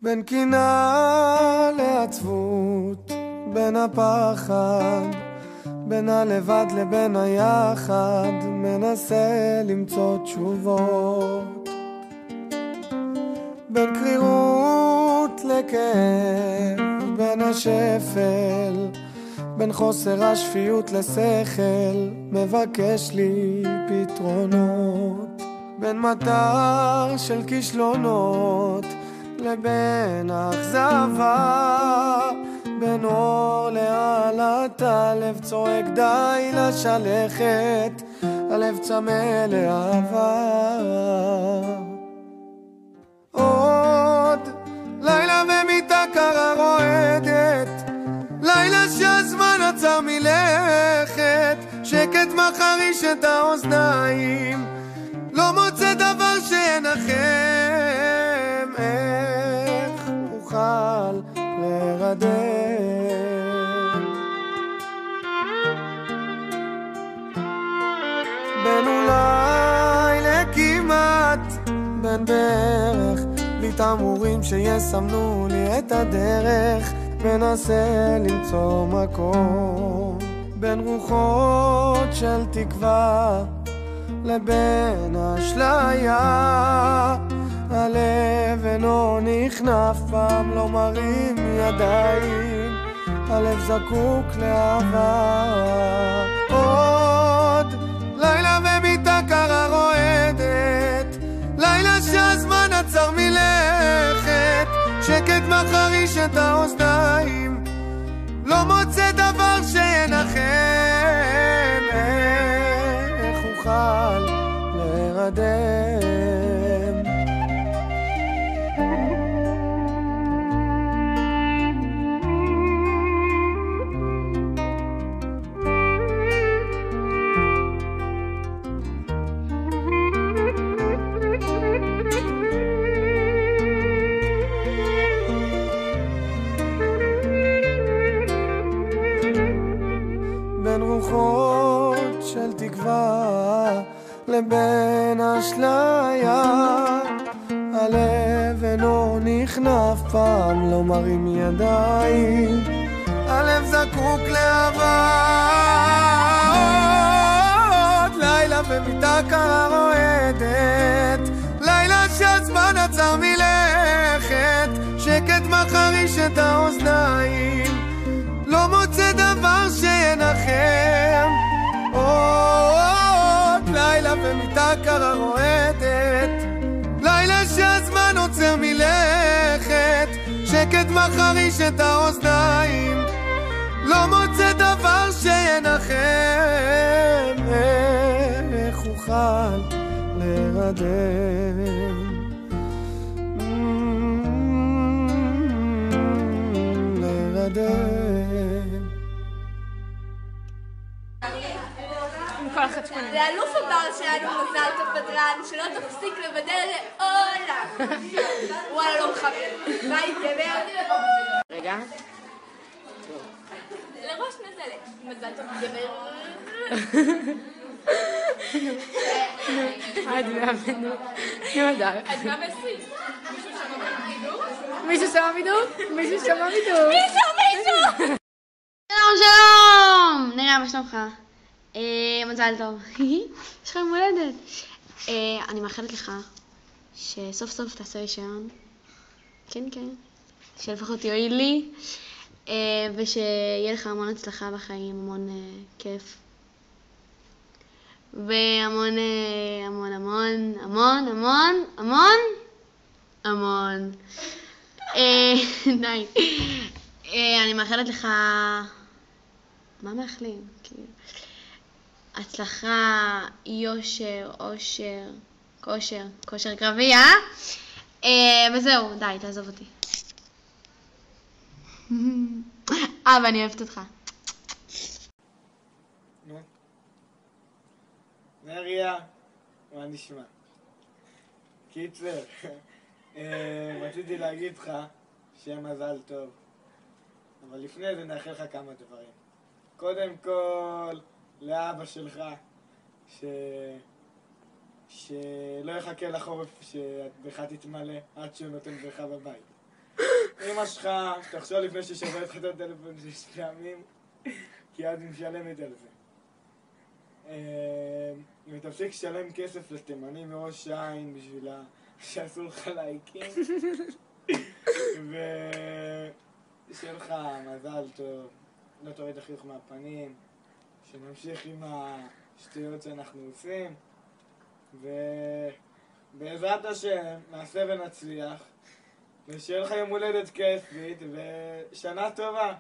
בין קינה לעצבות, בין הפחד, בין הלבד לבין היחד, מנסה למצוא תשובות. בין קרירות לכאב, בין השפל, בין חוסר השפיות לשכל, מבקש לי פתרונות. בין מטר של כישלונות לבין אכזבה, בין אור לעלת הלב צועק די לשלכת, הלב צמא לאהבה. עוד לילה ומיטה קרה רועדת, לילה שהזמן עצר מלכת, שקט מחריש את האוזניים, לא מוצא דבר שינחם. איך אוכל לרדם בין אולי לכמעט, בין בערך, בלי תמורים שיסמנו לי את הדרך, מנסה למצוא מקום בין רוחות של תקווה לבין אשליה. הלב אינו נכנף, פעם לא מרים ידיים, הלב זקוק לאהבה. עוד לילה ומיטה קרה רועדת, לילה שהזמן עצר מלכת, שקט מחריש את האוזניים, לא מוצא דבר שינחם. איך אוכל לרדם בין רוחות של תקווה לבין אשליה. הלב אינו נכנף, פעם לא מרים ידיים, הלב זקוק לאהבה. עוד לילה ומיטה קרה רועדת, לילה שהזמן עצר מלכת, שקט מחריש את האוזניים, לא מוצא דבר שינחם. עוד לילה ומיטה קרה רועדת, לילה שהזמן עוצר מלכת, שקט מחריש את האוזניים, לא מוצא דבר שינחם. איך אוכל לרדם לרדם זה אלוף הבר שלנו מזל טוב בדרן, שלא תפסיק לבדל לעולם. וואלה לא מחבר. ביי דבר. רגע. לראש נזלת. מזל טוב דבר. עד 100 בנו. יודה. עד 120. מישהו שמע בידור? מישהו שמע בידור? מישהו! שלום שלום! נראה מה שלומך? מזל טוב. יש לך יום הולדת. אני מאחלת לך שסוף סוף תעשה רישיון. כן, כן. שלפחות יועיל לי. ושיהיה לך המון הצלחה בחיים, המון כיף. והמון המון המון המון המון המון המון. די. אני מאחלת לך... מה מאחלים? הצלחה, יושר, אושר, כושר קרבי, וזהו, די, תעזוב אותי. ואני אוהבת אותך. נו, נריה, מה נשמע? קיצר, רציתי להגיד לך שיהיה מזל טוב, אבל לפני זה נאחל לך כמה דברים. קודם כל, לאבא שלך, שלא יחכה לחורף שבך תתמלא עד שהוא נותן בך בבית. אמא שלך, תחשוב לפני ששווה לך את הטלפון 6 פעמים, כי אז היא משלמת על זה. אם תפסיק לשלם כסף לתימנים מראש עין בשביל שעשו לך לייקים, ושיהיה לך מזל טוב, לא תוריד החיוך מהפנים, שנמשיך עם השטויות שאנחנו עושים, ובעזרת השם נעשה ונצליח, ושיהיה לך יום הולדת כיפית ושנה טובה.